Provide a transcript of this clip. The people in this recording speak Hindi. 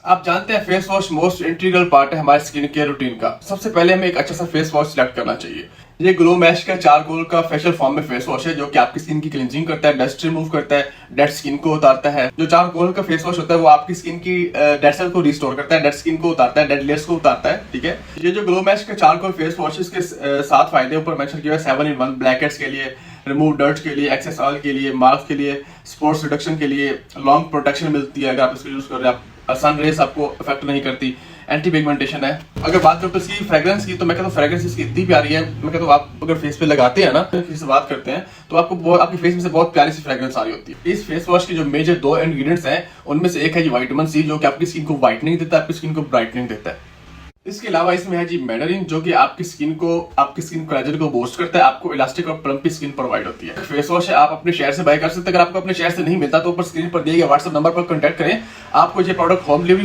आप जानते हैं face wash most integral part है हमारे स्किन केयर रूटीन का। सबसे पहले हमें एक अच्छा सा फेस वॉश सिलेक्ट करना चाहिए। ये ग्लो मैश का चारकोल का फेशियल फॉर्म में फेस वॉश है जो कि आपकी स्किन की क्लींजिंग करता है, डस्ट रिमूव करता है, डेड स्किन को उतारता है। जो चारकोल का फेस वॉश होता है वो आपकी स्किन की डेड सेल को रिस्टोर करता है, डेड स्किन को उतारता है, डेड लेयर्स को उतारता है। ठीक है, ये जो ग्लो मैश का चारकोल फेस वॉश इसके 7 फायदे ऊपर मेंशन किया है। 7 in 1 ब्लैकहेड्स के लिए, रिमूव डर्ट के लिए, एक्सेस ऑयल के लिए, मार्क्स के लिए, स्पॉट्स रिडक्शन के लिए, लॉन्ग प्रोटेक्शन मिलती है अगर आप इसको यूज कर रहे हैं, आप सन रेस आपको इफेक्ट नहीं करती, एंटी पिगमेंटेशन है। अगर बात करें तो इसकी फ्रेग्रेंस की, तो मैं कहता हूँ फ्रेग्रेंस इसकी इतनी प्यारी है, मैं कहता हूँ आप अगर फेस पे लगाते हैं ना, किसी से बात करते हैं तो आपको बहुत, आपकी फेस में से बहुत प्यारी सी फ्रेग्रेंस आ रही होती है। इस फेस वॉश की जो मेजर 2 इंग्रेडिएंट्स हैं उनमें से एक है जी विटामिन सी, जो कि आपकी स्किन को व्हाइटनिंग देता है, आपकी स्किन को ब्राइटनिंग देता है। इसके अलावा इसमें है जी मैडरिन, जो कि आपकी स्किन कोलेजन को बूस्ट करता है, आपको इलास्टिक और प्लम्पी स्किन प्रोवाइड होती है। फेस वॉश है, आप अपने शहर से बाय कर सकते हैं। अगर आपको अपने शहर से नहीं मिलता तो ऊपर स्क्रीन पर दिए गए व्हाट्सएप नंबर पर कांटेक्ट करें, आपको ये प्रोडक्ट होम डिलीवरी